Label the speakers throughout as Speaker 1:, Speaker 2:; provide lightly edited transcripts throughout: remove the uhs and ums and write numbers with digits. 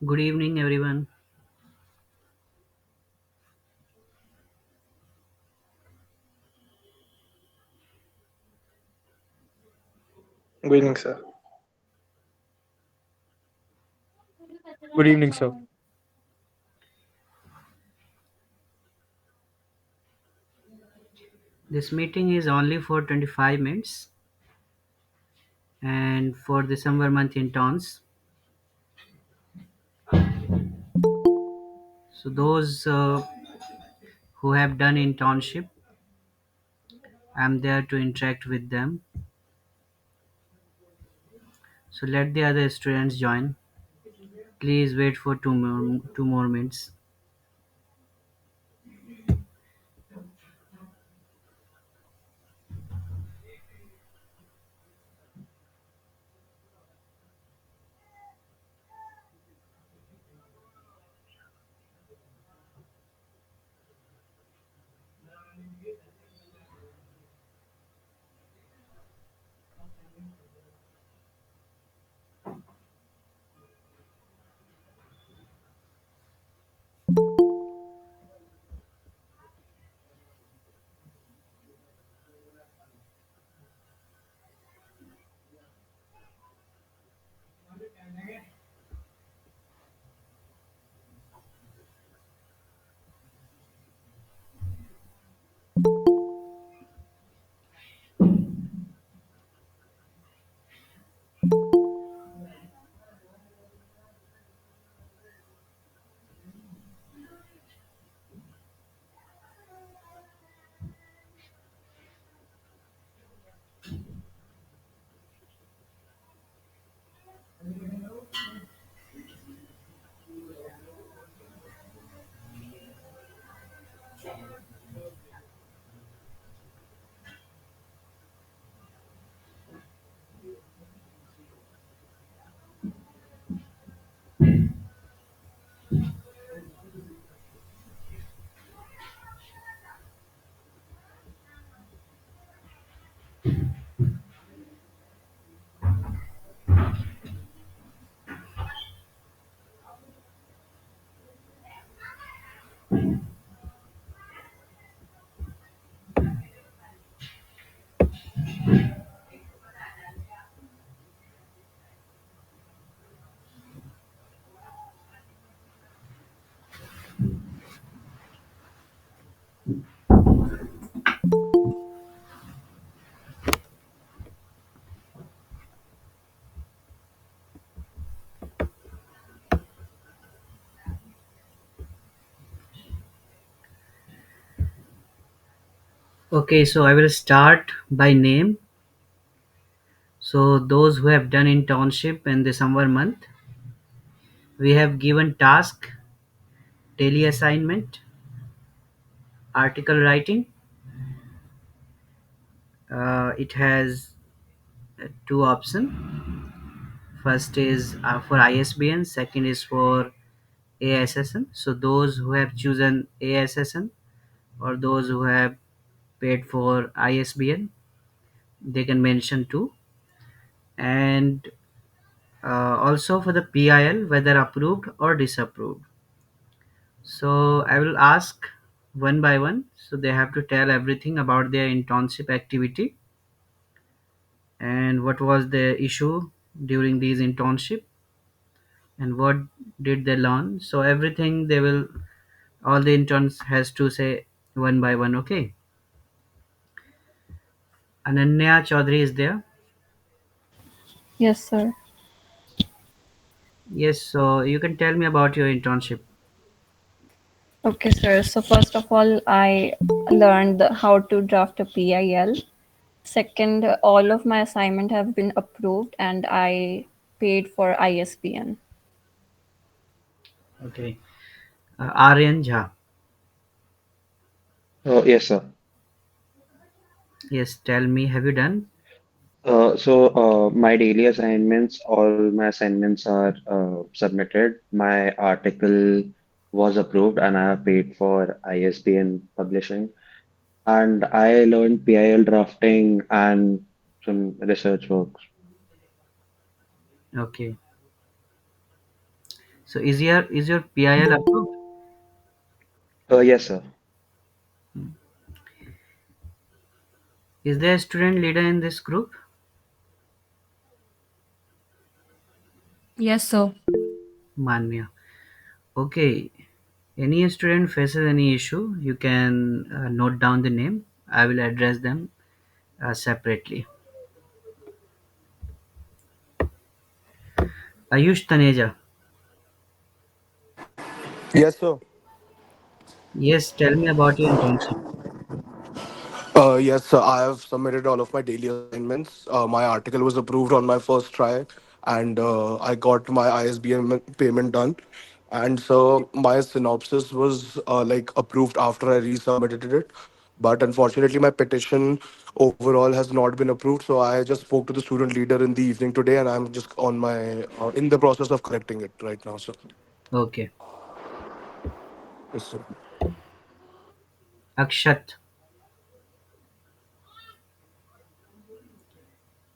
Speaker 1: Good evening, everyone.
Speaker 2: Good evening, sir.
Speaker 3: Good evening, sir.
Speaker 1: This meeting is only for 25 minutes and for December month interns. So, those who have done internship, I'm there to interact with them. So, let the other students join. Please wait for two more minutes. Okay, so I will start by name. So, those who have done internship in December month, we have given task, daily assignment, article writing. It has two options. First is for ISBN, second is for ASSN. So those who have chosen ASSN or those who have paid for ISBN, they can mention two. And also for the PIL, whether approved or disapproved. So I will ask one by one. So they have to tell everything about their internship activity and what was the issue during these internship and what did they learn. So everything they will, all the interns has to say one by one. Okay. Ananya Chaudhary is there.
Speaker 4: Yes, sir.
Speaker 1: Yes, so you can tell me about your internship.
Speaker 4: Okay, sir. So first of all, I learned how to draft a PIL. Second, all of my assignment have been approved and I paid for ISBN.
Speaker 1: Okay. Aryan Jha.
Speaker 5: Yes, sir.
Speaker 1: Yes, tell me, have you done?
Speaker 5: My daily assignments, all my assignments are submitted. My article was approved and I have paid for ISBN publishing. And I learned PIL drafting and some research works.
Speaker 1: Okay. So is your PIL approved?
Speaker 5: Yes, sir.
Speaker 1: Is there a student leader in this group?
Speaker 6: Yes, sir.
Speaker 1: Manya. Okay. Any student faces any issue, you can note down the name. I will address them separately. Ayush Taneja.
Speaker 3: Yes, sir.
Speaker 1: Yes, tell me about your internship.
Speaker 3: Yes, sir. I have submitted all of my daily assignments. My article was approved on my first try, and I got my ISBN payment done. And so my synopsis was like approved after I resubmitted it. But unfortunately, my petition overall has not been approved. So I just spoke to the student leader in the evening today, and I'm just on my in the process of correcting it right now, sir.
Speaker 1: Okay.
Speaker 3: Yes, sir.
Speaker 1: Akshat.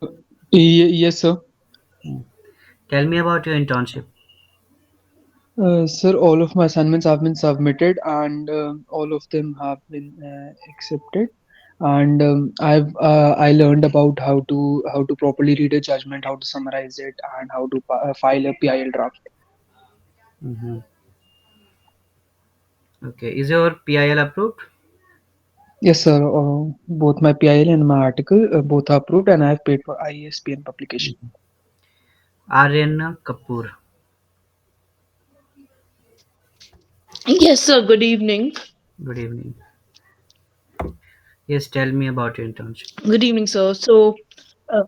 Speaker 2: Uh, yes, sir.
Speaker 1: Hmm. Tell me about your internship.
Speaker 2: Sir, all of my assignments have been submitted, and all of them have been accepted. And I learned about how to properly read a judgment, how to summarize it, and how to file a PIL draft.
Speaker 1: Hmm. Okay. Is your PIL approved?
Speaker 2: Yes, sir. Both my PIL and my article both are approved, and I have paid for ISBN publication.
Speaker 1: Mhm. Aryan Kapoor.
Speaker 7: Yes, sir. Good evening.
Speaker 1: Good evening. Yes, tell me about your internship.
Speaker 7: Good evening, sir. Uh,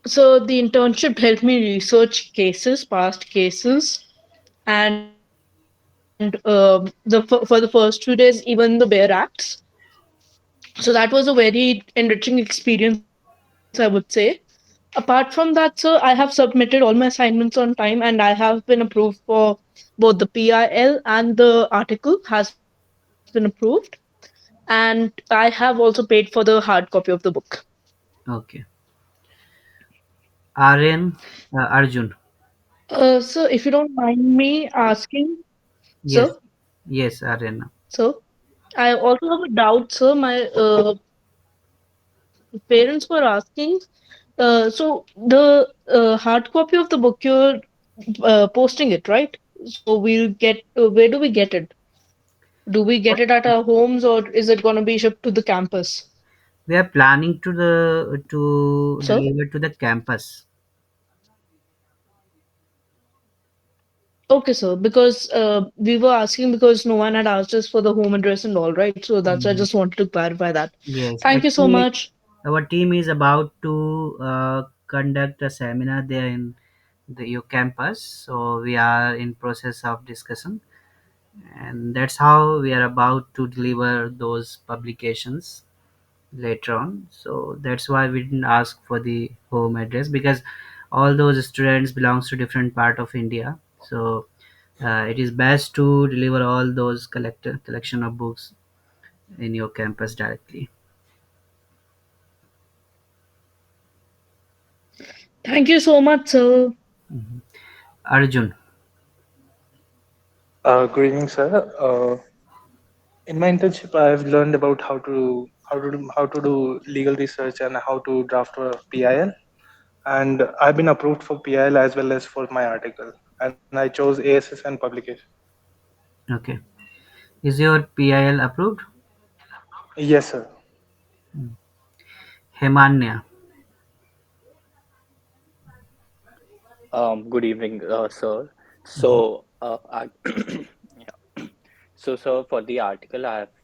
Speaker 7: so the internship helped me research cases, past cases, and for the first 2 days, even the bare acts. So that was a very enriching experience, I would say. Apart from that, sir, I have submitted all my assignments on time, and I have been approved for both the PIL and the article has been approved. And I have also paid for the hard copy of the book.
Speaker 1: Okay. Aryan Arjun.
Speaker 7: So if you don't mind me asking,
Speaker 1: Yes.
Speaker 7: sir,
Speaker 1: Yes, Aryan.
Speaker 7: sir, I also have a doubt, sir. My parents were asking. So the hard copy of the book you're posting it, right? So we'll get. Where do we get it? Do we get it at our homes, or is it gonna be shipped to the campus,
Speaker 1: We are planning to
Speaker 7: sir?
Speaker 1: deliver to the campus.
Speaker 7: Okay, sir. Because we were asking because no one had asked us for the home address and all, right? So that's I
Speaker 1: Mhm.
Speaker 7: just wanted to clarify that.
Speaker 1: Yes,
Speaker 7: Thank you so
Speaker 1: actually,
Speaker 7: much.
Speaker 1: our team is about to conduct a seminar there in your campus. So we are in process of discussion, and that's how we are about to deliver those publications later on. So that's why we didn't ask for the home address, because all those students belongs to different part of India. So it is best to deliver all those collection of books in your campus directly.
Speaker 7: Thank you so much, sir.
Speaker 1: Mhm. Arjun.
Speaker 2: Good evening, sir. In my internship, I've learned about how to do legal research and how to draft a PIL. And I've been approved for PIL as well as for my article. And I chose ASS and publication.
Speaker 1: Okay. Is your PIL approved?
Speaker 2: Yes, sir.
Speaker 1: Mm. Hemanya.
Speaker 8: Good evening, sir.
Speaker 1: Mhm.
Speaker 8: Yeah. So, sir, for the article, I have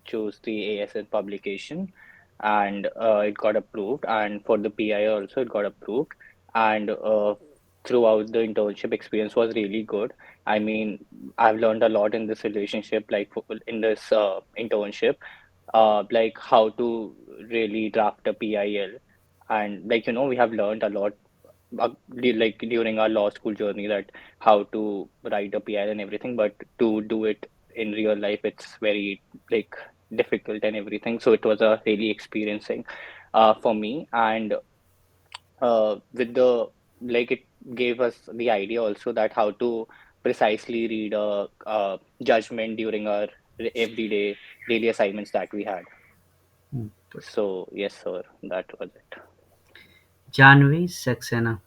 Speaker 8: chose the ASN publication, and it got approved. And for the PI also, it got approved. And throughout the internship experience was really good. I mean, I've learned a lot in this relationship, in this internship, like how to really draft a PIL, and we have learned a lot like during our law school journey that how to write a PI and everything, but to do it in real life, it's very like difficult and everything. So it was a really experiencing for me, and with the like it gave us the idea also that how to precisely read a judgment during our everyday daily assignments that we had.
Speaker 1: Hmm, good.
Speaker 8: So yes, sir, that was it.
Speaker 1: Janvi Saxena.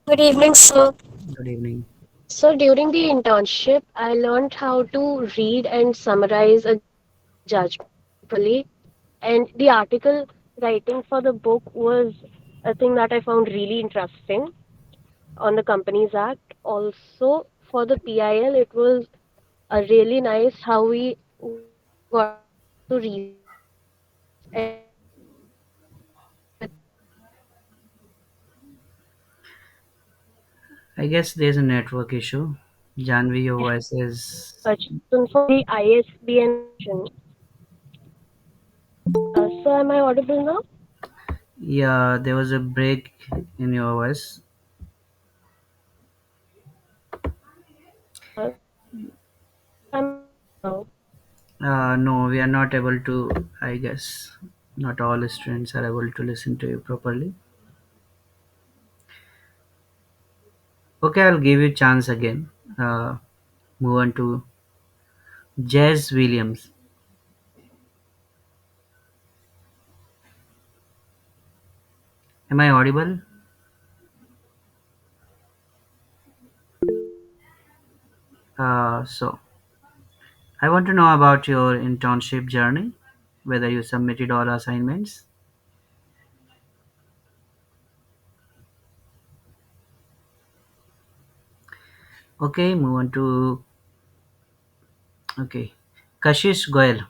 Speaker 6: Good evening, sir.
Speaker 1: Good evening.
Speaker 6: So, during the internship, I learned how to read and summarize a judgment properly. And the article writing for the book was a thing that I found really interesting on the Companies Act. Also, for the PIL, it was a really nice how we got to research and
Speaker 1: I guess there's a network issue. Janvi, your voice is.
Speaker 6: person for the ISBN question. So, am I audible now?
Speaker 1: Yeah, there was a break in your voice.
Speaker 6: Am I audible now?
Speaker 1: No, we are not able to. I guess not all students are able to listen to you properly. Okay, I'll give you chance again. Uh, Move on to Jazz Williams. Am I audible? So I want to know about your internship journey, whether you submitted all assignments. Okay, move on to okay, Kashish Goyal.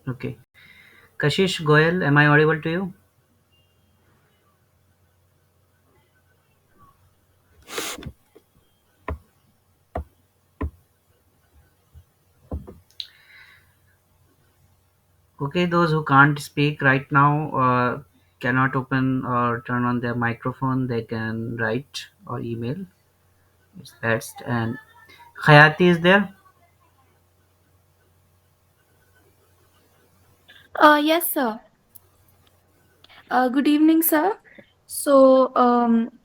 Speaker 1: Okay, Kashish Goyal, am I audible to you? Okay, those who can't speak right now cannot open or turn on their microphone. They can write or email. It's best. And Hayati is there.
Speaker 9: Yes, sir. Good evening, sir. So,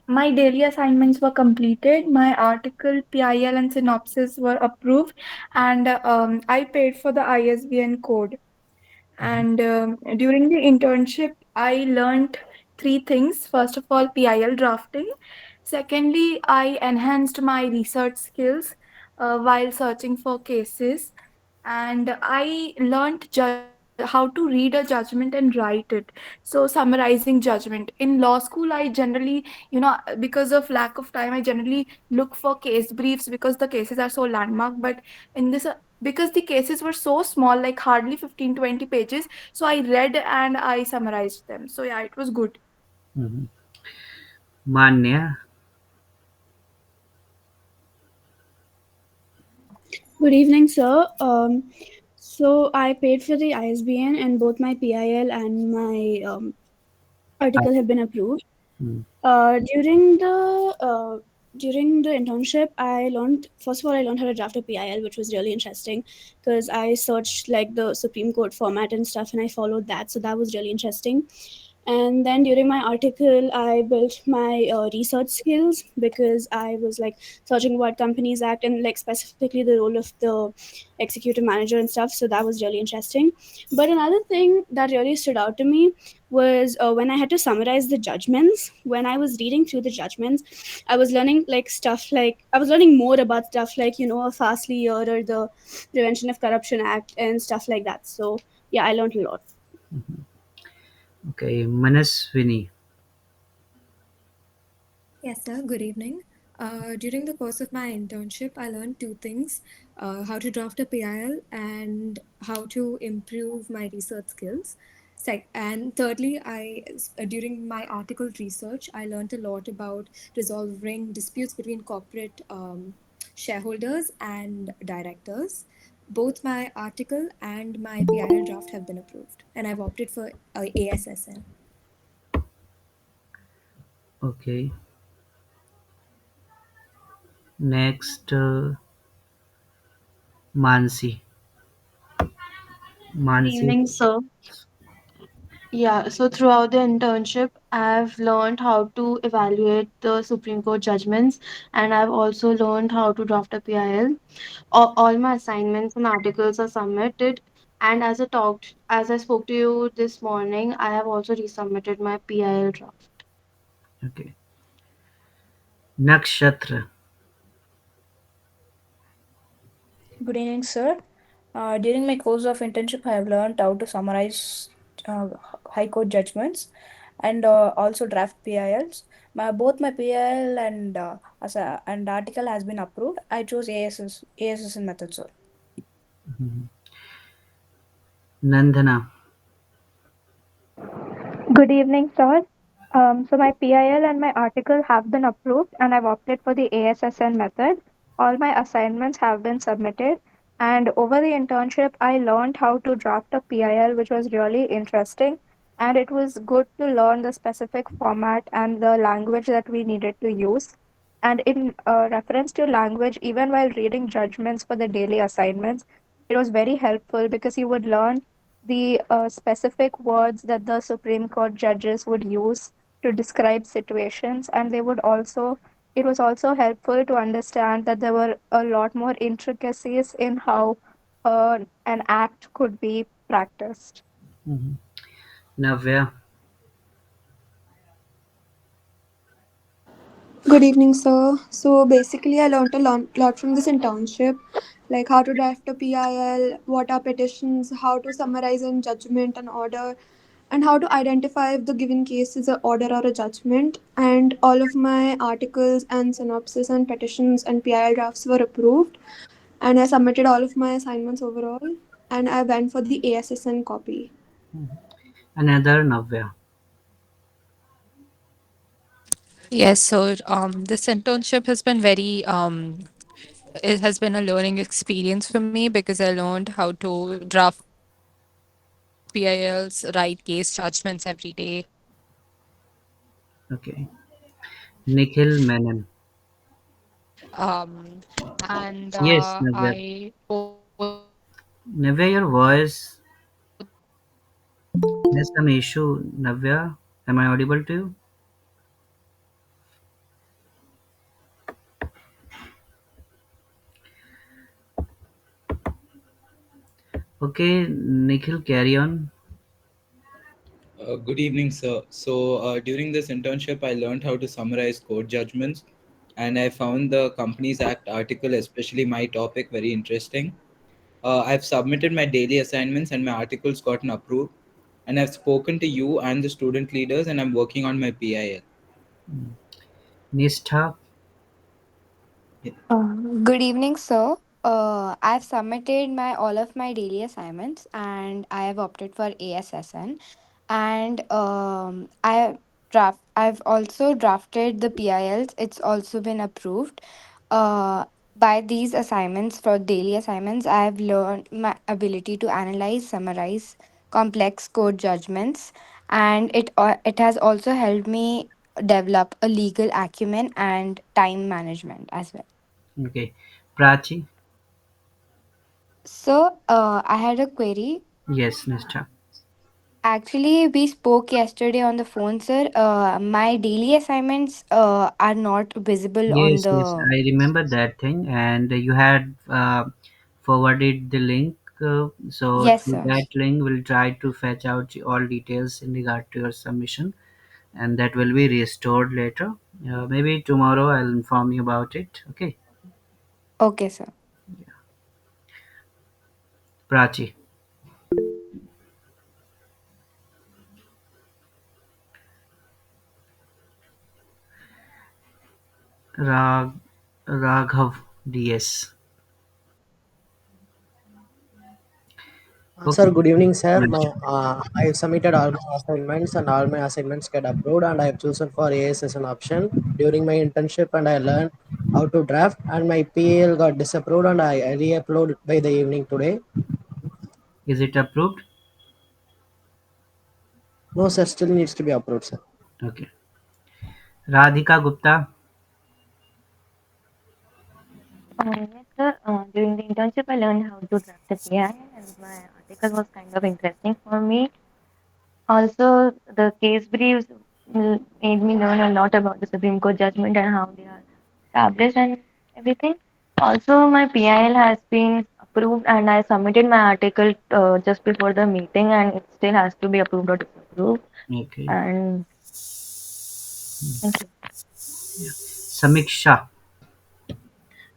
Speaker 9: my daily assignments were completed. My article, PIL, and synopsis were approved, and I paid for the ISBN code. And during the internship, I learned three things. First of all, PIL drafting. Secondly, I enhanced my research skills while searching for cases. And I learned how to read a judgment and write it. So, summarizing judgment. In law school, I generally, because of lack of time, I generally look for case briefs because the cases are so landmark. But in this, because the cases were so small, like hardly 15-20 pages, so I read and I summarized them. So yeah, it was good.
Speaker 1: Mhm. Manya.
Speaker 10: Good evening, sir. So I paid for the ISBN, and both my PIL and my article have been approved.
Speaker 1: Mm.
Speaker 10: Uh, during the uh, during the internship, I learned first of all I learned how to draft a PIL, which was really interesting because I searched like the Supreme Court format and stuff, and I followed that. So that was really interesting. And then during my article, I built my research skills because I was like searching about Companies Act and like specifically the role of the executive manager and stuff. So that was really interesting. But another thing that really stood out to me was when I had to summarize the judgments. When I was reading through the judgments, I was learning like stuff like I was learning more about stuff like a Fastly year or the Prevention of Corruption Act and stuff like that. So yeah, I learned a lot.
Speaker 1: Okay, Manaswini.
Speaker 11: Yes, sir. Good evening. During the course of my internship, I learned two things, how to draft a PIL and how to improve my research skills. And thirdly, during my article research, I learned a lot about resolving disputes between corporate shareholders and directors. Both my article and my PIL draft have been approved, and I've opted for ASSN.
Speaker 1: Okay, next Mansi.
Speaker 12: Good
Speaker 1: Mansi.
Speaker 12: evening, sir. Yeah, so throughout the internship, I've learned how to evaluate the Supreme Court judgments, and I've also learned how to draft a PIL. All my assignments and articles are submitted, and as I spoke to you this morning, I have also resubmitted my PIL draft.
Speaker 1: Okay. Nakshatra.
Speaker 13: Good evening, sir. During my course of internship, I have learned how to summarize uh, high court judgments and also draft PILs. Both my PIL and article has been approved. I chose ASSN method, sir.
Speaker 1: Mhm. Nandana.
Speaker 14: Good evening, sir. So my PIL and my article have been approved, and I've opted for the ASSN method. All my assignments have been submitted, and over the internship, I learned how to draft a PIL, which was really interesting. And it was good to learn the specific format and the language that we needed to use. And in reference to language, even while reading judgments for the daily assignments, it was very helpful because you would learn the specific words that the Supreme Court judges would use to describe situations, and it was also helpful to understand that there were a lot more intricacies in how an act could be practiced.
Speaker 1: Mhm. Navya.
Speaker 11: Good evening, sir. So basically, I learned a lot from this internship, like how to draft a PIL, what are petitions, how to summarize in judgment and order, and how to identify if the given case is a order or a judgment. And all of my articles and synopsis and petitions and PIL drafts were approved, and I submitted all of my assignments overall, and I went for the ASSN copy.
Speaker 1: Mhm. Another Navya.
Speaker 15: Yes, so this internship has been it has been a learning experience for me because I learned how to draft PILs, write case judgments every day.
Speaker 1: Okay. Nikhil Menon.
Speaker 15: And
Speaker 1: Yes, Navya.
Speaker 15: I both
Speaker 1: Navya, your voice has some issue. Navya, am I audible to you? Okay, Nikhil, carry on.
Speaker 16: Good evening, sir. During this internship, I learned how to summarize court judgments, and I found the Companies Act article, especially my topic, very interesting. I've submitted my daily assignments, and my articles gotten approved. And I've spoken to you and the student leaders, and I'm working on my PIL.
Speaker 1: Mm. Nishtha.
Speaker 17: Uh, Good evening, sir. I've submitted my all of my daily assignments and I have opted for ASSN. And I've also drafted the PILs. It's also been approved. Uh, by these assignments for daily assignments, I've learned my ability to analyze, summarize complex court judgments, and it has also helped me develop a legal acumen and time management as well.
Speaker 1: Okay. Prachi.
Speaker 17: So, I had a query.
Speaker 1: Yes, Nishtha.
Speaker 17: Actually, we spoke yesterday on the phone, sir. My daily assignments are not visible on
Speaker 1: Yes, yes,
Speaker 17: the.
Speaker 1: I remember that thing, and you had forwarded the link. So
Speaker 17: Yes,
Speaker 1: through
Speaker 17: sir.
Speaker 1: that link, we'll try to fetch out all details in regard to your submission, and that will be restored later. Maybe tomorrow I'll inform you about it. Okay,
Speaker 17: Okay, sir.
Speaker 1: Prachi. Rag Raghav DS.
Speaker 18: Sir,
Speaker 1: Okay.
Speaker 18: good evening, sir.
Speaker 1: Nice.
Speaker 18: I submitted all my assignments and all my assignments get approved and I have chosen for AS as an option during my internship and I learned how to draft and my PL got disapproved and I re-upload by the evening today.
Speaker 1: Is it approved?
Speaker 18: No, sir, still needs to be approved, sir.
Speaker 1: Okay. Radhika Gupta.
Speaker 14: Yes,
Speaker 19: Sir, during the internship, I learned how to draft a PI, and my article was kind of interesting for me. Also, the case briefs made me learn a lot about the Supreme Court judgment and how they are established and everything. Also, my PIL has been approved, and I submitted my article just before the meeting, and it still has to be approved or disapproved.
Speaker 1: Okay.
Speaker 19: And thank you.
Speaker 1: Yeah. Samiksha.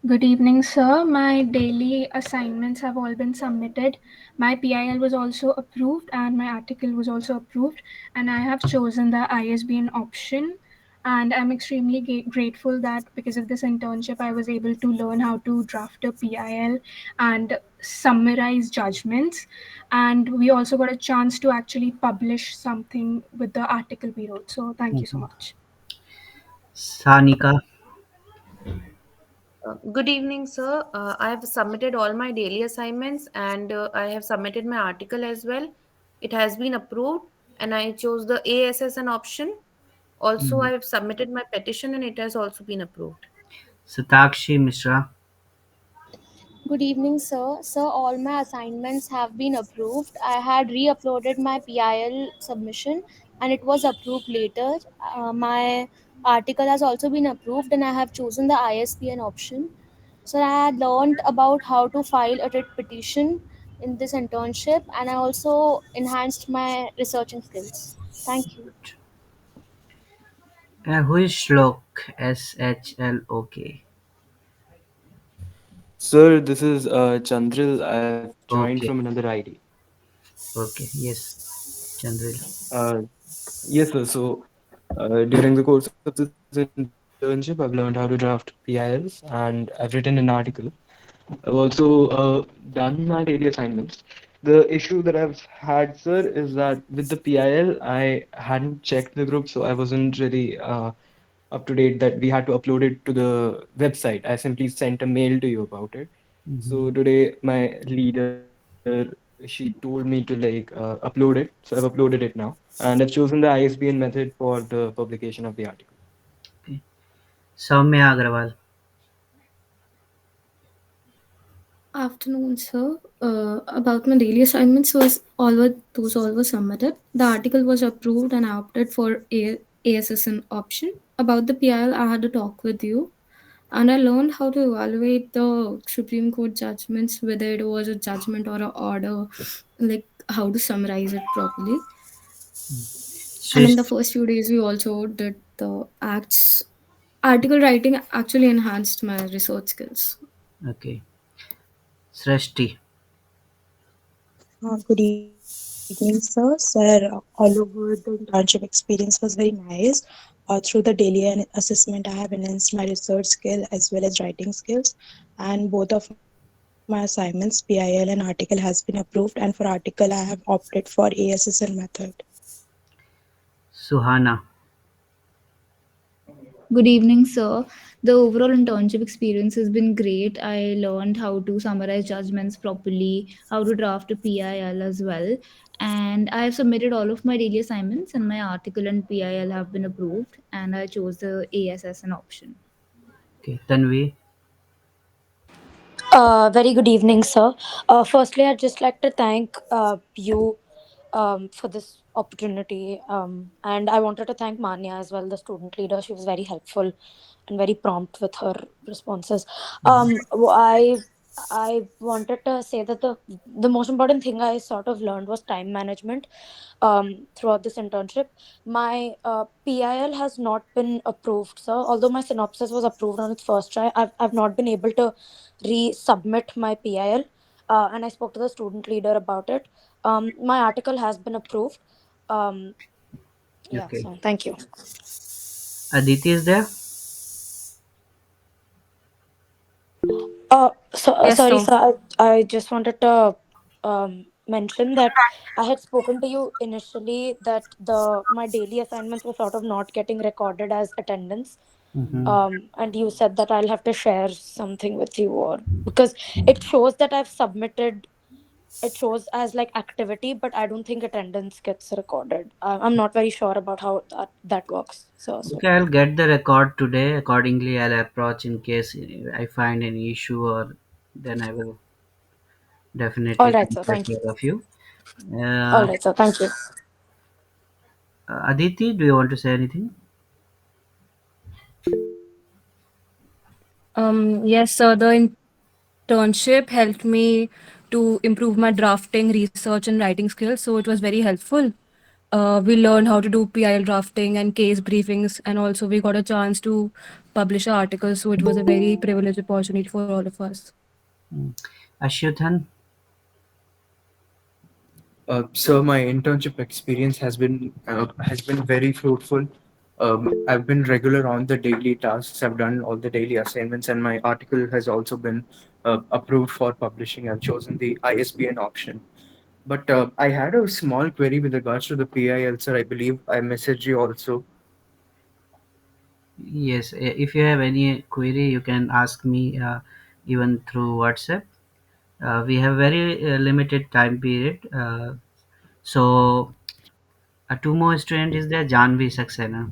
Speaker 20: Good evening, sir. My daily assignments have all been submitted. My PIL was also approved and my article was also approved, and I have chosen the ISBN option. And I'm extremely grateful that because of this internship, I was able to learn how to draft a PIL and summarize judgments. And we also got a chance to actually publish something with the article we wrote. So, thank you so
Speaker 1: Mhm.
Speaker 20: much.
Speaker 1: Sanika.
Speaker 21: Good evening, sir. I have submitted all my daily assignments and I have submitted my article as well. It has been approved and I chose the ASSN option. Also, I
Speaker 1: Mhm.
Speaker 21: have submitted my petition and it has also been approved.
Speaker 1: Satakshi Mishra.
Speaker 22: Good evening, sir. Sir, all my assignments have been approved. I had re uploaded my PIL submission and it was approved later. My article has also been approved and I have chosen the ISBN option. So, I had learned about how to file a writ petition in this internship and I also enhanced my researching skills. Thank you.
Speaker 1: Who is Shlok? SHLOK.
Speaker 23: Sir, this is Chandril. I've joined from
Speaker 1: Okay.
Speaker 23: another ID.
Speaker 1: Okay. Yes. Chandril.
Speaker 23: Uh, yes, sir. So, during the course of this internship, I've learned how to draft PILs and I've written an article. I've also done my daily assignments. The issue that I've had, sir, is that with the PIL, I hadn't checked the group, so I wasn't really up to date that we had to upload it to the website. I simply sent a mail to you about it. So
Speaker 1: Mhm.
Speaker 23: today, my leader, she told me to upload it. So I've uploaded it now, and I've chosen the ISBN method for the publication of the article.
Speaker 1: Okay. Soumya Agrawal.
Speaker 24: Afternoon, sir. About my daily assignments was all were submitted. The article was approved and I opted for ASSN option. About the PIL, I had a talk with you, and I learned how to evaluate the Supreme Court judgments, whether it was a judgment or a order, like how to summarize it properly. And in the
Speaker 1: Srish.
Speaker 24: first few days, we also did the acts. Article writing actually enhanced my research skills.
Speaker 1: Okay. Srishti.
Speaker 25: Good evening, sir. Sir, all over the internship experience was very nice. Through the daily assessment, I have enhanced my research skill as well as writing skills. And both of my assignments, PIL and article, has been approved. And for article, I have opted for ASSN method.
Speaker 1: Suhana.
Speaker 13: Good evening, sir. The overall internship experience has been great. I learned how to summarize judgments properly, how to draft a PIL as well. And I have submitted all of my daily assignments, and my article and PIL have been approved. And I chose the ASSN option.
Speaker 1: Okay. Tanvi.
Speaker 26: Very good evening, sir. Firstly, I'd just like to thank you for this opportunity. And I wanted to thank Manya as well, the student leader. She was very helpful and very prompt with her responses. I wanted to say that the most important thing I sort of learned was time management throughout this internship. My PIL has not been approved, sir. Although my synopsis was approved on its first try, I've not been able to resubmit my PIL. And I spoke to the student leader about it. My article has been approved. Um, yeah,
Speaker 1: Okay.
Speaker 26: so thank you.
Speaker 1: Aditi is there?
Speaker 26: Sorry,
Speaker 17: Yes,
Speaker 26: sir.
Speaker 17: sir.
Speaker 26: I just wanted to mention that I had spoken to you initially that the my daily assignments were sort of not getting recorded as attendance.
Speaker 1: Mm-hmm.
Speaker 26: And you said that I'll have to share something with you, or because it shows that I've submitted. It shows as like activity, but I don't think attendance gets recorded. I'm not very sure about how that works. So
Speaker 1: Okay, I'll get the record today. Accordingly, I'll approach in case I find any issue or then I will
Speaker 26: All
Speaker 1: definitely
Speaker 26: right, sir.
Speaker 1: contact
Speaker 26: Thank you.
Speaker 1: all of you.
Speaker 26: All
Speaker 1: Uh,
Speaker 26: right, sir. Thank you.
Speaker 1: Aditi, do you want to say anything?
Speaker 2: Yes, sir. The internship helped me to improve my drafting, research, and writing skills. So it was very helpful. We learned how to do PIL drafting and case briefings, and also we got a chance to publish our articles. So it was a very privileged opportunity for all of us.
Speaker 1: Mm. Ashyuthan?
Speaker 23: So my internship experience has been very fruitful. I've been regular on the daily tasks. I've done all the daily assignments, and my article has also been approved for publishing. I've chosen the ISBN option. But I had a small query with regards to the PIL, sir. I believe I messaged you also.
Speaker 1: Yes, if you have any query, you can ask me even through WhatsApp. We have very limited time period. So, two more student is there, Janvi Saxena.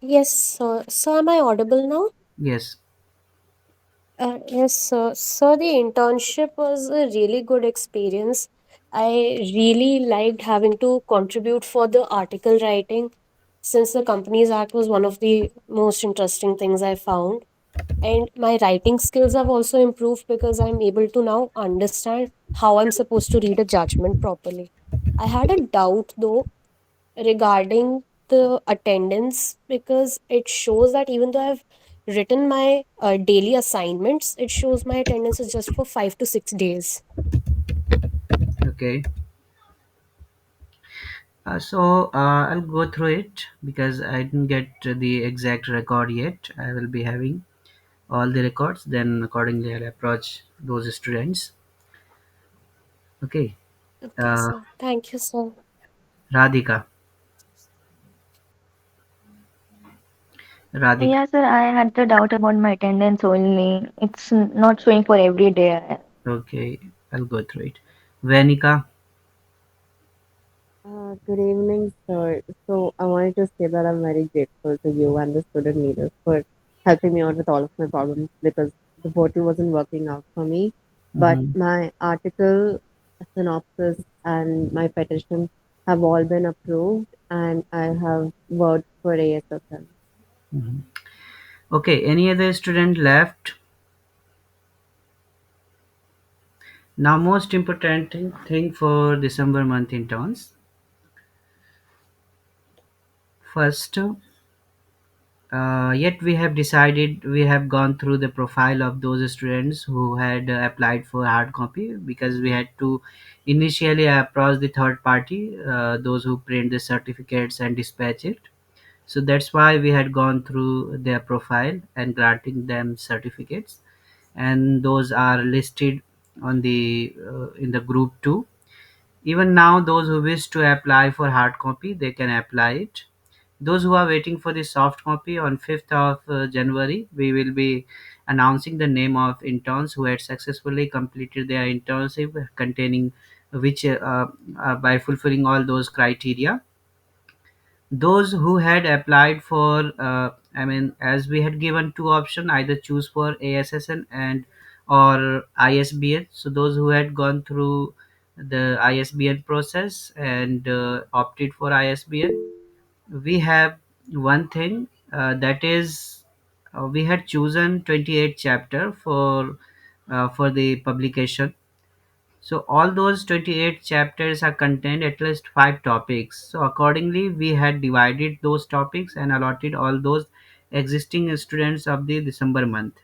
Speaker 6: Yes, so am I audible now?
Speaker 1: Yes.
Speaker 6: Yes, sir. So the internship was a really good experience. I really liked having to contribute for the article writing, since the Companies Act was one of the most interesting things I found. And my writing skills have also improved because I'm able to now understand how I'm supposed to read a judgment properly. I had a doubt though regarding the attendance, because it shows that even though I've written my daily assignments, it shows my attendance is just for 5 to 6 days.
Speaker 1: Okay. So I'll go through it because I didn't get the exact record yet. I will be having all the records. Then accordingly, I'll approach those students. Okay.
Speaker 6: Okay,
Speaker 1: Uh,
Speaker 6: sir. Thank you, sir.
Speaker 1: Radhika. Radhika.
Speaker 19: Yeah, sir, I had the doubt about my attendance only. It's not showing for every day.
Speaker 1: Okay. I'll go through it. Venika.
Speaker 3: Good evening, sir. So I wanted to say that I'm very grateful to you and the student leaders for helping me out with all of my problems because the portal wasn't working out for me. But
Speaker 1: Mhm,
Speaker 3: my article, synopsis, and my petition have all been approved, and I have worked for ASSM.
Speaker 1: mhm. Okay. Any other student left? Now, most important thing for December month interns. First, yet we have decided we have gone through the profile of those students who had applied for hard copy because we had to initially approach the third party, those who print the certificates and dispatch it. So that's why we had gone through their profile and granting them certificates, and those are listed on the in the group 2. Even now, those who wish to apply for hard copy, they can apply it. Those who are waiting for the soft copy, on 5th of January, we will be announcing the name of interns who had successfully completed their internship containing which by fulfilling all those criteria. Those who had applied for as we had given two options, either choose for ASSN and or ISBN. So those who had gone through the ISBN process and opted for ISBN, we have one thing, that is, we had chosen 28 chapter for the publication. So all those 28 chapters are contained at least 5 topics. So accordingly, we had divided those topics and allotted all those existing students of the December month.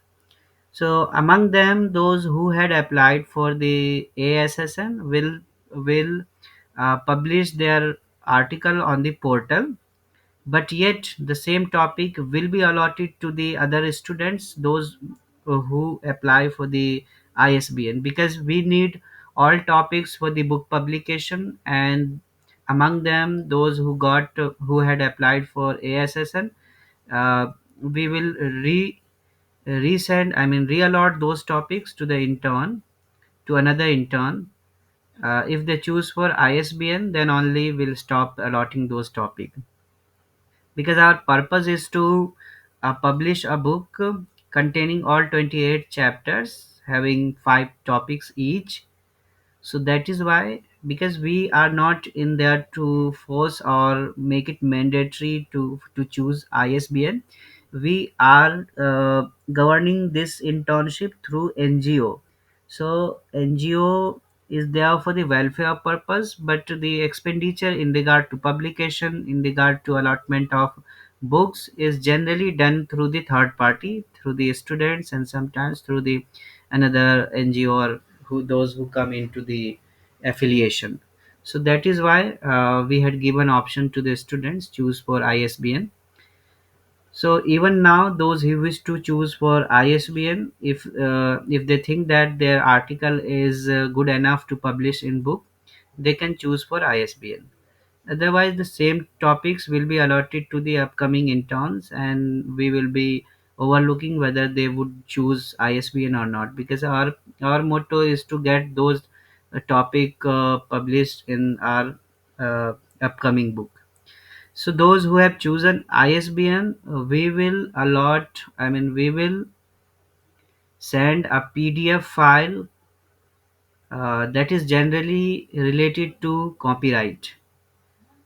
Speaker 1: So among them, those who had applied for the ASSN will publish their article on the portal, but yet the same topic will be allotted to the other students, those who apply for the ISBN, because we need all topics for the book publication. And among them, those who had applied for ASSN, we will resend, reallot those topics to the intern, to another intern. If they choose for ISBN, then only we'll stop allotting those topics, because our purpose is to publish a book containing all 28 chapters having 5 topics each. So that is why, because we are not in there to force or make it mandatory to choose ISBN, we are governing this internship through NGO. So NGO is there for the welfare purpose, but the expenditure in regard to publication, in regard to allotment of books, is generally done through the third party, through the students, and sometimes through the another NGO, or those who come into the affiliation. So that is why we had given option to the students choose for ISBN. So even now, those who wish to choose for ISBN, if they think that their article is good enough to publish in book, they can choose for ISBN. Otherwise, the same topics will be allotted to the upcoming interns, and we will be overlooking whether they would choose ISBN or not. Because our motto is to get those topic published in our upcoming book. So those who have chosen ISBN, we will allot. I mean, we will send a PDF file that is generally related to copyright.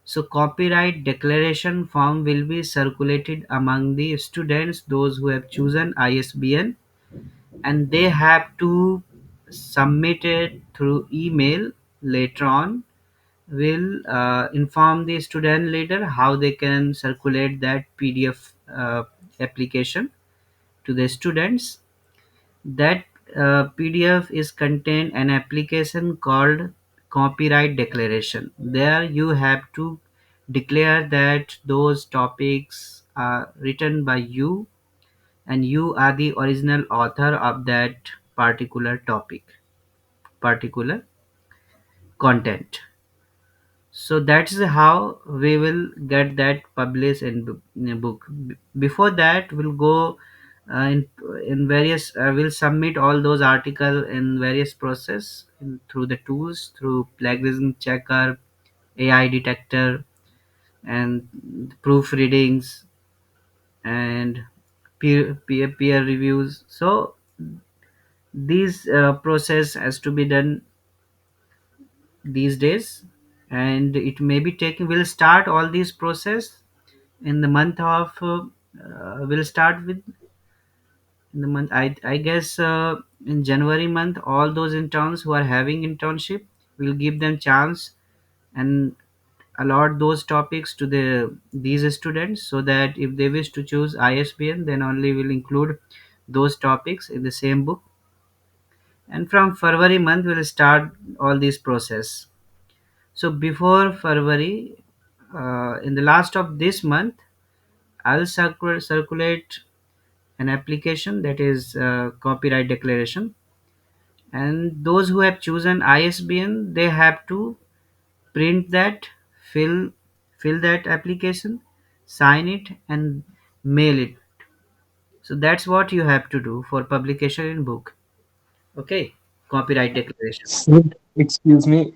Speaker 1: So copyright declaration form will be circulated among the students, those who have chosen ISBN, and they have to submit it through email later on. Will inform the student leader how they can circulate that PDF application to the students. That PDF is contain an application called copyright declaration. There you have to declare that those topics are written by you, and you are the original author of that particular topic, particular content. So that's how we will get that published in a book. Before that, we'll go in various we'll submit all those article in various process, through the tools, through plagiarism checker, AI detector, and proofreadings, and peer reviews. So these process has to be done these days, and it may be taking, we'll start all these process in the month of we'll start with in the month, I guess, in January month. All those interns who are having internship, will give them chance and allot those topics to these students, so that if they wish to choose ISBN, then only will include those topics in the same book. And from February month, we'll start all this process. So before February, in the last of this month, I'll circulate an application, that is copyright declaration, and those who have chosen ISBN, they have to print that, fill fill that application, sign it, and mail it. So that's what you have to do for publication in book. Okay, copyright declaration.
Speaker 23: Excuse me,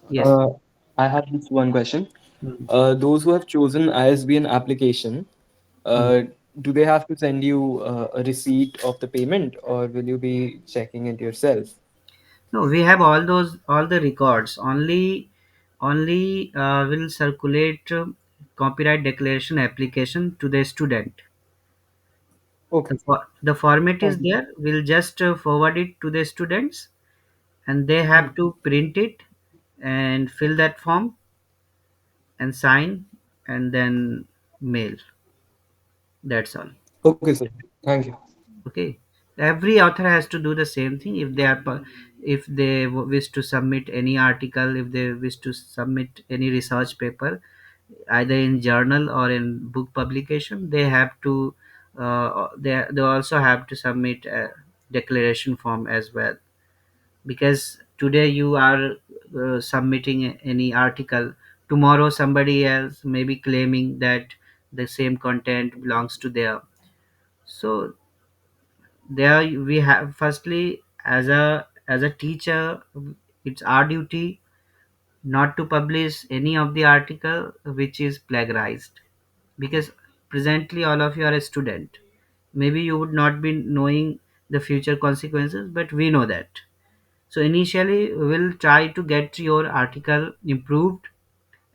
Speaker 1: Yes.
Speaker 23: uh, I have just one question.
Speaker 1: Hmm.
Speaker 23: Those who have chosen ISBN application,
Speaker 1: Hmm.
Speaker 23: uh, do they have to send you a receipt of the payment, or will you be checking it yourself?
Speaker 1: No, we have all the records. Only will circulate copyright declaration application to the student.
Speaker 23: Okay,
Speaker 1: The format is
Speaker 23: thank you.
Speaker 1: there. We'll just forward it to the students, and they
Speaker 23: Hmm.
Speaker 1: have to print it and fill that form and sign, and then mail. That's all.
Speaker 23: Okay, sir. Thank you.
Speaker 1: Okay. Every author has to do the same thing. If they are if they wish to submit any article, if they wish to submit any research paper, either in journal or in book publication, they have to they also have to submit a declaration form as well. Because today you are submitting any article, tomorrow somebody else may be claiming that the same content belongs to their. So there we have, firstly, as a teacher, it's our duty not to publish any of the article which is plagiarized. Because presently all of you are a student, Maybe you would not be knowing the future consequences, but we know that. So initially we'll try to get your article improved.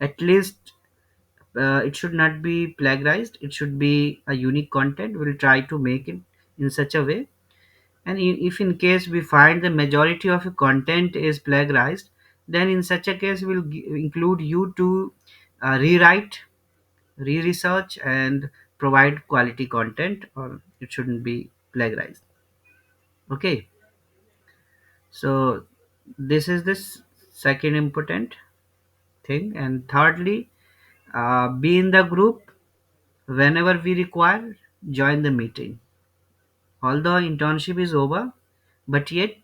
Speaker 1: At least it should not be plagiarized, it should be a unique content. We'll try to make it in such a way. And if in case we find the majority of your content is plagiarized, then in such a case we'll include you to rewrite, re-research, and provide quality content, or it shouldn't be plagiarized. Okay, so this is this second important thing. And thirdly, be in the group whenever we require. Join the meeting. Although internship is over, but yet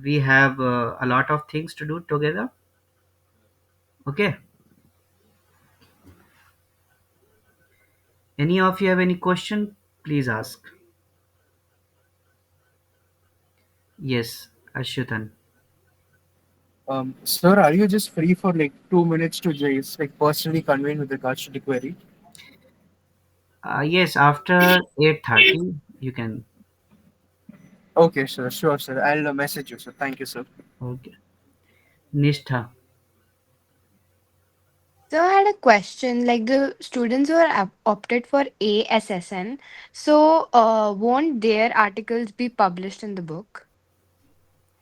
Speaker 1: we have a lot of things to do together. Okay, any of you have any question, please ask. Yes, Ashutan.
Speaker 23: Sir, are you just free for like 2 minutes to just like personally convene with regards to the query?
Speaker 1: Yes, after 8:30 you can.
Speaker 23: Okay, sir. Sure, sir. I'll message you, sir. Thank you, sir.
Speaker 1: Okay, Nishtha.
Speaker 17: So I had a question, like the students who are opted for ASSN, so won't their articles be published in the book?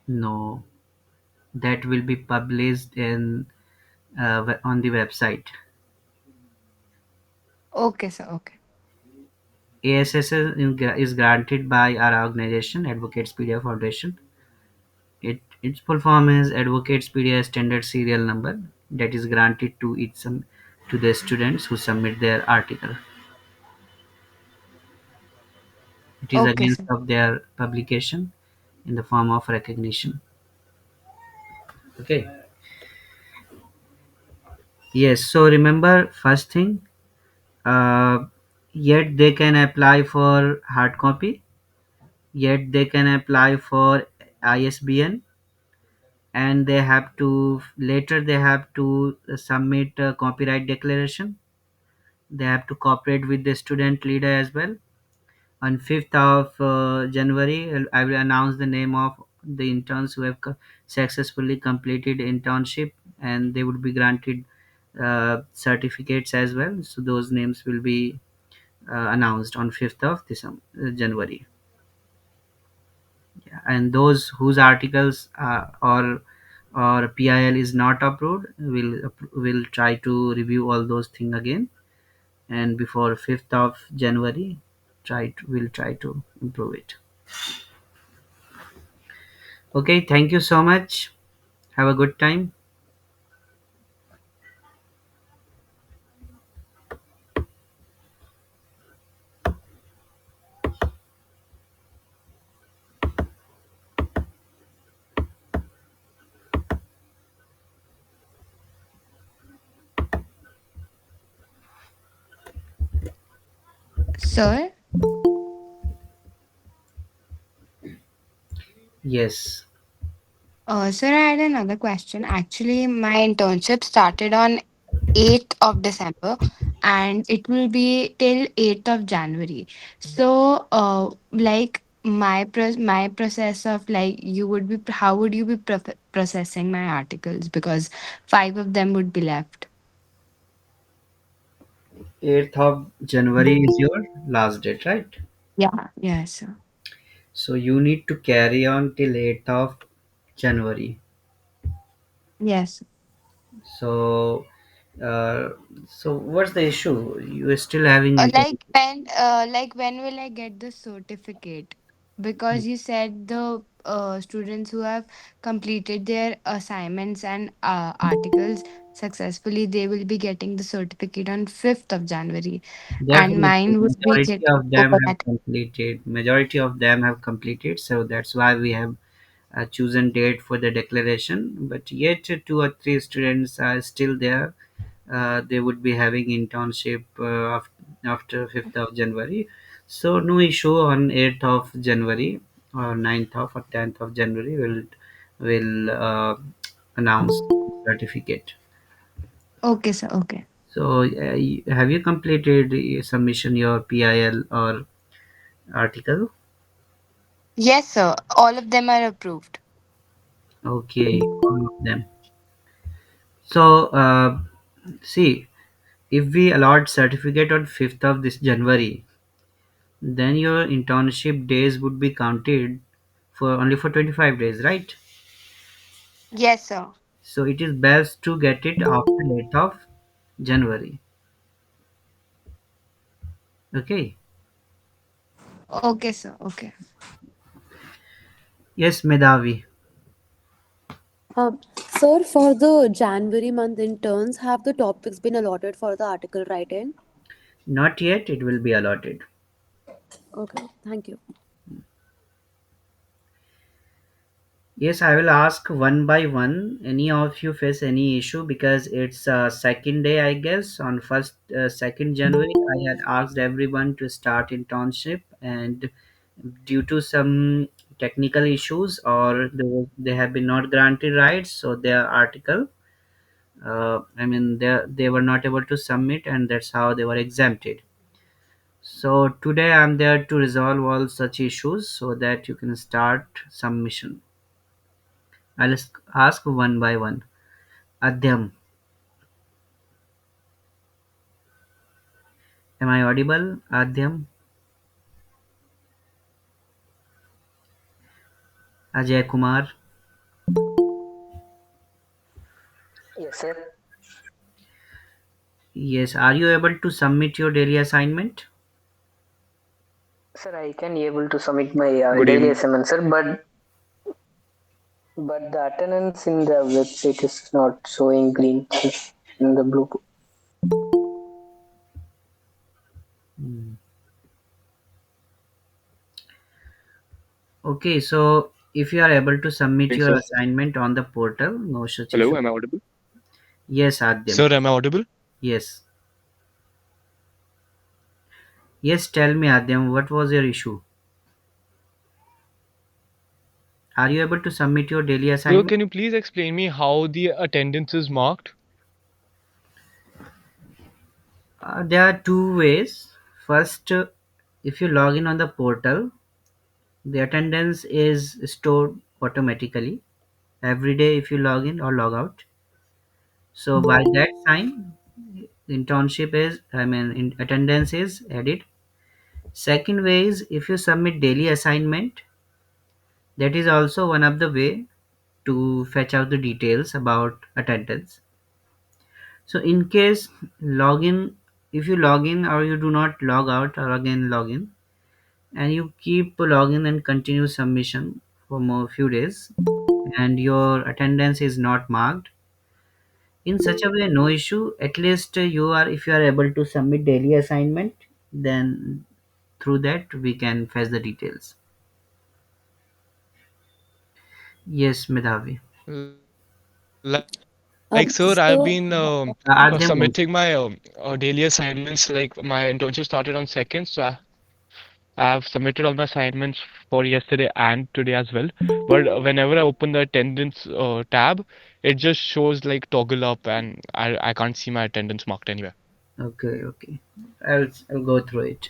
Speaker 1: No, that will be published in on the website.
Speaker 17: Okay, sir. Okay.
Speaker 1: ASS is granted by our organization, Advocates Pedia Foundation. Its full form is Advocates Pedia Standard Serial Number, that is granted to to the students who submit their article. It is
Speaker 17: Okay,
Speaker 1: against
Speaker 17: sir.
Speaker 1: of their publication in the form of recognition. Okay. Yes. So remember, first thing, uh, yet they can apply for hard copy, yet they can apply for ISBN, and they have to later they have to submit a copyright declaration. They have to cooperate with the student leader as well. On 5th of January, I will announce the name of the interns who have successfully completed internship, and they would be granted certificates as well. So those names will be announced on 5th of December, January. Yeah. And those whose articles or PIL is not approved will try to review all those things again, and before 5th of January we'll try to improve it. Okay, thank you so much. Have a good time.
Speaker 17: Sir,
Speaker 1: Yes.
Speaker 17: sir, I had another question. Actually, my internship started on 8th of December and it will be till 8th of January. So, like my process of like you would be how would you be processing my articles, because five of them would be left.
Speaker 1: 8th of January is your last date, right?
Speaker 17: Yeah, yes, sir.
Speaker 1: So you need to carry on till 8th of January.
Speaker 17: Yes.
Speaker 1: So, uh, so what's the issue? You are still having
Speaker 17: Like when will I get the certificate? Because you said the students who have completed their assignments and articles successfully, they will be getting the certificate on 5th of January, and
Speaker 1: Definitely,
Speaker 17: mine would be
Speaker 1: majority
Speaker 17: getting
Speaker 1: of them
Speaker 17: over
Speaker 1: have
Speaker 17: at.
Speaker 1: completed. Majority of them have completed, so that's why we have chosen date for the declaration. But yet, two or three students are still there. They would be having internship after 5th of January. So no issue on 8th of January or 9th of or 10th of January. Will announce certificate.
Speaker 17: Okay, sir. Okay.
Speaker 1: So have you completed submission your PIL or article?
Speaker 17: Yes, sir. All of them are approved.
Speaker 1: Okay, all of them. So, see, if we allot certificate on 5th of this January, then your internship days would be counted for only for 25 days, right?
Speaker 17: Yes, sir.
Speaker 1: So it is best to get it after 8th of January. Okay.
Speaker 17: Okay, sir. Okay.
Speaker 1: Yes, Medavi.
Speaker 4: Sir, for the January month interns, have the topics been allotted for the article writing?
Speaker 1: Not yet, it will be allotted.
Speaker 4: Okay, thank you.
Speaker 1: Yes, I will ask one by one. Any of you face any issue because it's second day, I guess. On first, 2nd January, I had asked everyone to start internship, and due to some technical issues or they have been not granted rights, so their article, I mean, they were not able to submit, and that's how they were exempted. So today I'm there to resolve all such issues so that you can start submission. I'll ask one by one. Adhyam, am I audible? Adhyam, Ajay Kumar.
Speaker 5: Yes, sir.
Speaker 1: Yes, are you able to submit your daily assignment?
Speaker 5: Sir, I can able to submit my
Speaker 23: Good
Speaker 5: daily
Speaker 23: evening.
Speaker 5: assignment, sir, but the attendance in the website is not showing green in the blue.
Speaker 1: Hmm. Okay, so if you are able to submit
Speaker 23: Evening,
Speaker 1: your
Speaker 23: sir.
Speaker 1: assignment on the portal, no such issue.
Speaker 23: Hello, am I audible?
Speaker 1: Yes, Adhyam.
Speaker 23: Sir, am I audible?
Speaker 1: Yes. Yes, tell me, Adhyam, what was your issue? Are you able to submit your daily
Speaker 23: Sir,
Speaker 1: assignment?
Speaker 23: can you please explain me how the attendance is marked?
Speaker 1: There are two ways. First, if you log in on the portal, the attendance is stored automatically every day if you log in or log out. So by that sign, internship is, I mean, attendance is added. Second way is if you submit daily assignment, that is also one of the way to fetch out the details about attendance. So in case login, if you log in or you do not log out or again log in, and you keep login and continue submission for more few days, and your attendance is not marked in such a way, no issue. At least you are, if you are able to submit daily assignment, then through that we can fetch the details. Yes, Medhavi.
Speaker 23: Like, sir, I've been
Speaker 1: Adhyam
Speaker 23: submitting
Speaker 1: also.
Speaker 23: my daily assignments. Like, my internship started on second, so I have submitted all my assignments for yesterday and today as well. But whenever I open the attendance tab, it just shows like toggle up, and I can't see my attendance marked anywhere.
Speaker 1: Okay, okay. I'll go through it.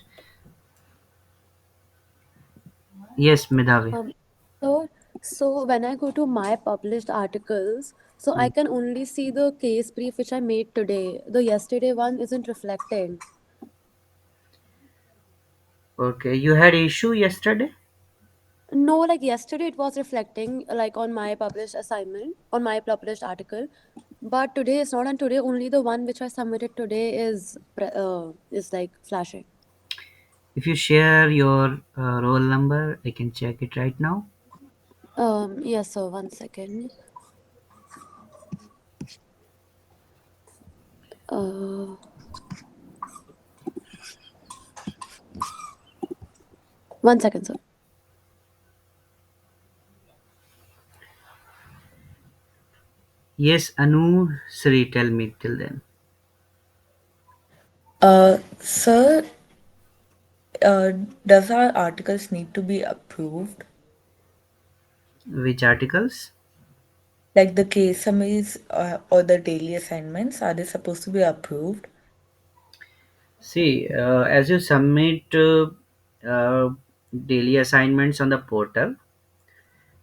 Speaker 1: Yes, Medhavi.
Speaker 4: Um, so when I go to my published articles, so I
Speaker 1: Mm.
Speaker 4: can only see the case brief which I made today. The yesterday one isn't reflecting.
Speaker 1: Okay, you had issue yesterday.
Speaker 4: No, like yesterday it was reflecting like on my published assignment, on my published article, but today it's not. And today only the one which I submitted today is like flashing.
Speaker 1: If you share your roll number, I can check it right now.
Speaker 4: Yes. So 1 second. Uh, 1 second, sir.
Speaker 1: Yes, Anu Sri, tell me till then.
Speaker 7: Sir, uh, does our articles need to be approved?
Speaker 1: Which articles?
Speaker 7: Like the case summaries or the daily assignments, are they supposed to be approved?
Speaker 1: See, as you submit daily assignments on the portal,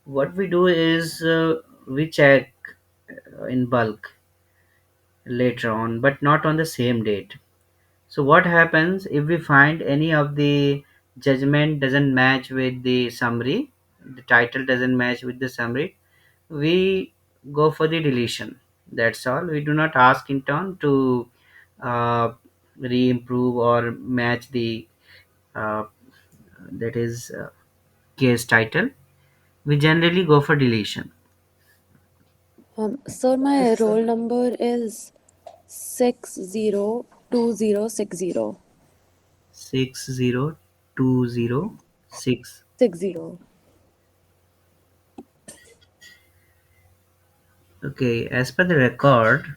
Speaker 1: what we do is we check in bulk later on, but not on the same date. So what happens if we find any of the judgment doesn't match with the summary, the title doesn't match with the summary, we go for the deletion. That's all. We do not ask intern to uh, re-improve or match the uh, that is case title. We generally go for deletion.
Speaker 4: Sir, my
Speaker 1: Yes, sir.
Speaker 4: roll number is 602060.
Speaker 1: 60206.
Speaker 4: 60.
Speaker 1: Okay, as per the record,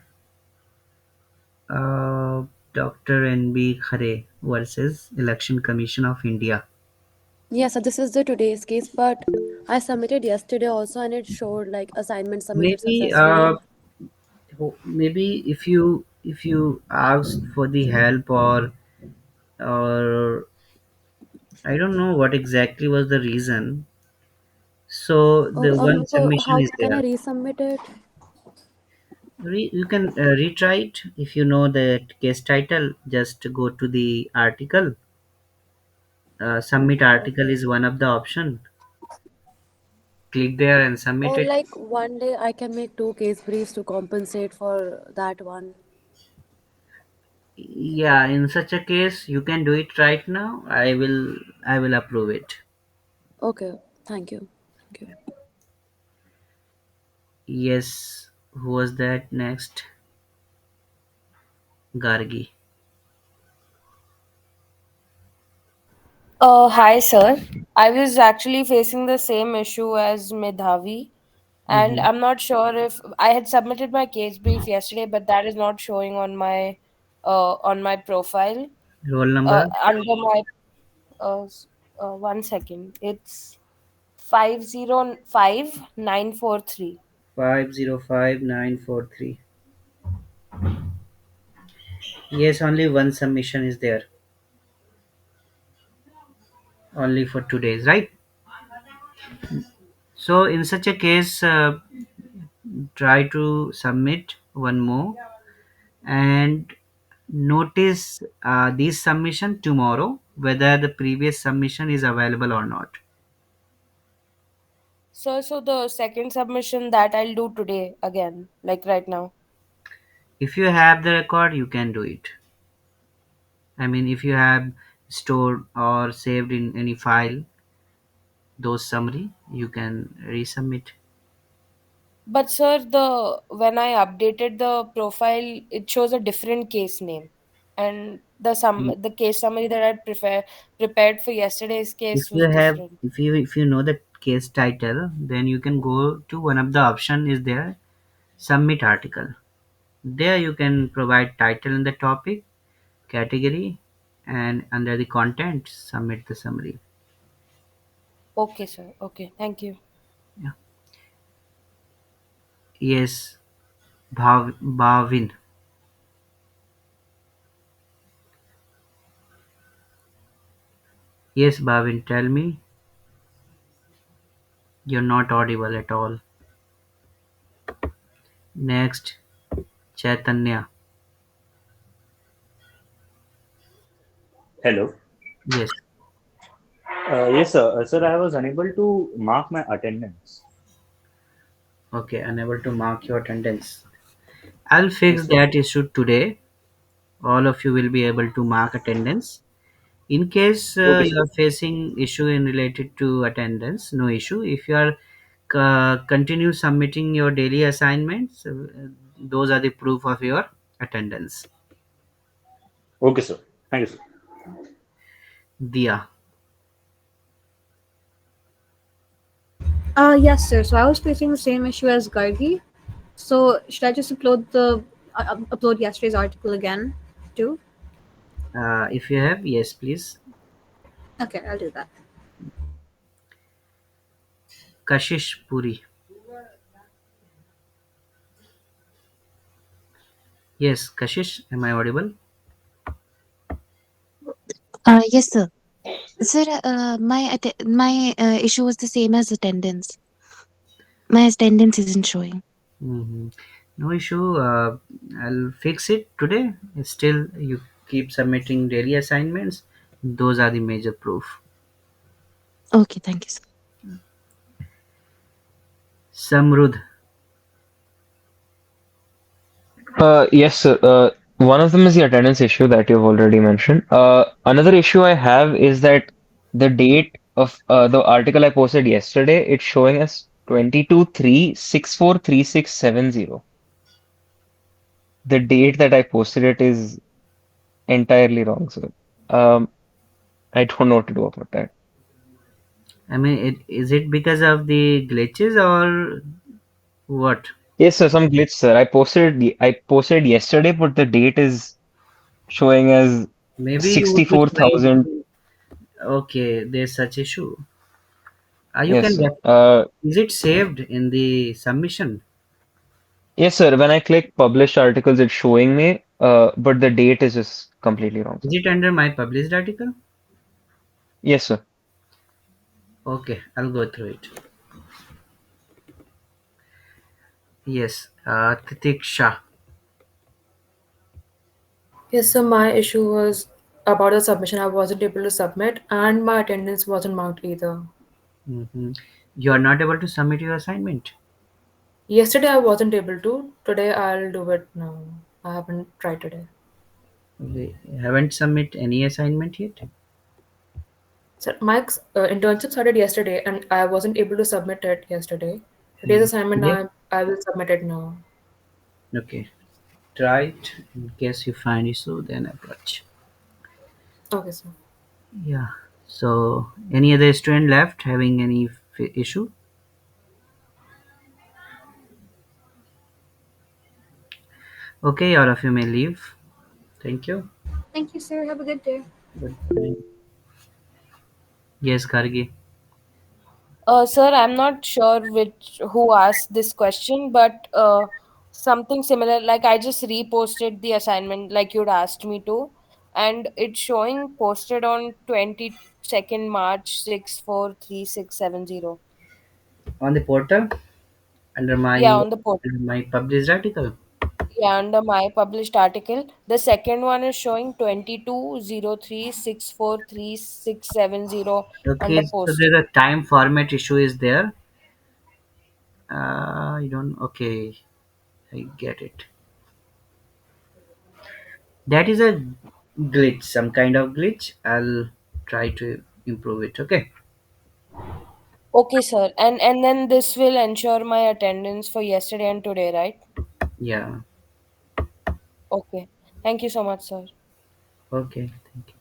Speaker 1: Dr. N.B. Khare versus Election Commission of India.
Speaker 4: Yes, so this is the today's case, but I submitted yesterday also and it showed like assignment submitted
Speaker 1: Maybe,
Speaker 4: successfully.
Speaker 1: if you asked for the help, or I don't know what exactly was the reason. So the one
Speaker 4: So
Speaker 1: submission
Speaker 4: how
Speaker 1: is
Speaker 4: can I
Speaker 1: there.
Speaker 4: resubmit it?
Speaker 1: You can retry it. If you know the case title, just go to the article. Submit article
Speaker 4: Okay.
Speaker 1: is one of the option. Click there and submit
Speaker 4: Or
Speaker 1: it.
Speaker 4: like one day I can make two case briefs to compensate for that one.
Speaker 1: Yeah, in such a case, you can do it right now. I will approve it.
Speaker 4: Okay, thank you. Thank you.
Speaker 1: Yes, who was that next? Gargi.
Speaker 21: Hi, sir. I was actually facing the same issue as Medhavi, and
Speaker 1: Mm-hmm.
Speaker 21: I'm not sure if I had submitted my case brief yesterday, but that is not showing on my profile.
Speaker 1: Roll number
Speaker 21: Under my 1 second, it's 505943.
Speaker 1: 505943. Yes, only one submission is there. Only for 2 days, right? So in such a case, try to submit one more and notice this submission tomorrow whether the previous submission is available or not.
Speaker 21: So the second submission that I'll do today again, like right now.
Speaker 1: If you have the record, you can do it. I mean, if you have stored or saved in any file those summary, you can resubmit.
Speaker 21: But sir, the when I updated the profile, it shows a different case name, and the case summary that I prepared for yesterday's
Speaker 1: If
Speaker 21: case
Speaker 1: you
Speaker 21: was
Speaker 1: have,
Speaker 21: different.
Speaker 1: if you know the case title, then you can go to one of the option is there, submit article. There you can provide title in the topic, category, and under the content, submit the summary.
Speaker 21: Okay, sir. Okay, thank you.
Speaker 1: Yeah. Yes, Bhavin. Yes, Bhavin, tell me. You're not audible at all. Next, Chaitanya.
Speaker 8: Hello.
Speaker 1: Yes.
Speaker 8: Yes, sir. Sir, I was unable to mark my attendance.
Speaker 1: Okay, unable to mark your attendance. I'll fix
Speaker 8: Yes, sir.
Speaker 1: that issue today. All of you will be able to mark attendance. In case
Speaker 8: Okay, sir.
Speaker 1: you are facing issue in related to attendance, no issue. If you are continue submitting your daily assignments, those are the proof of your attendance.
Speaker 8: Okay, sir. Thank you, sir.
Speaker 1: Dia.
Speaker 2: Yes, sir. So I was facing the same issue as Gargi. So should I just upload yesterday's article again, too?
Speaker 1: If you have, yes, please.
Speaker 2: Okay, I'll do that.
Speaker 1: Kashish Puri. Yes, Kashish, am I audible?
Speaker 9: Yes, sir. Sir, my issue was the same as attendance. My attendance isn't showing.
Speaker 1: Mhm. No issue. I'll fix it today. Still, you keep submitting daily assignments. Those are the major proof.
Speaker 9: Okay, thank you, sir.
Speaker 1: Samrud.
Speaker 23: Yes, sir. One of them is the attendance issue that you've already mentioned. Another issue I have is that the date of the article I posted yesterday, it's showing as 22/3/64/3670. The date that I posted it is entirely wrong, sir. Um, I don't know what to do about that.
Speaker 1: I mean, is it because of the glitches or what?
Speaker 23: Yes, sir, some glitch, sir. I posted yesterday, but the date is showing as
Speaker 1: Maybe you would be trying
Speaker 23: 64,000.
Speaker 1: to. Okay, there's such issue. You
Speaker 23: Yes,
Speaker 1: can
Speaker 23: sir.
Speaker 1: is it saved in the submission?
Speaker 23: Yes, sir. When I click published articles, it's showing me, but the date is just completely wrong,
Speaker 1: Is
Speaker 23: sir.
Speaker 1: it under my published article?
Speaker 23: Yes, sir.
Speaker 1: Okay, I'll go through it. Yes, Titiksha.
Speaker 10: Yes, so my issue was about the submission. I wasn't able to submit, and my attendance wasn't marked either.
Speaker 1: Hmm. You are not able to submit your assignment.
Speaker 10: Yesterday I wasn't able to. Today I'll do it now. I haven't tried today.
Speaker 1: We haven't submit any assignment yet.
Speaker 10: So my internship started yesterday, and I wasn't able to submit it yesterday. Today's
Speaker 1: Mhm.
Speaker 10: assignment
Speaker 1: Yeah.
Speaker 10: I will submit it now.
Speaker 1: Okay. Try it. In case you find issue, then approach.
Speaker 10: Okay, sir.
Speaker 1: Yeah. So, any other student left having any issue? Okay, all of you may leave. Thank you.
Speaker 20: Thank you, sir. Have a good day.
Speaker 1: Goodbye. Yes, Gargi.
Speaker 21: Sir, I'm not sure which who asked this question, but something similar. Like I just reposted the assignment like you'd asked me to, and it's showing posted on 22nd March 643670.
Speaker 1: On the portal under
Speaker 21: Yeah,
Speaker 1: my
Speaker 21: on the portal.
Speaker 1: published article.
Speaker 21: Yeah, under my published article. The second one is showing 22/03/643670
Speaker 1: Okay,
Speaker 21: under
Speaker 1: so
Speaker 21: posted.
Speaker 1: there's a time format issue is there. I don't. Okay, I get it. That is a glitch, some kind of glitch. I'll try to improve it. Okay.
Speaker 21: Okay, sir. And then this will ensure my attendance for yesterday and today, right?
Speaker 1: Yeah.
Speaker 21: Okay. Thank you so much, sir.
Speaker 1: Okay. Thank you.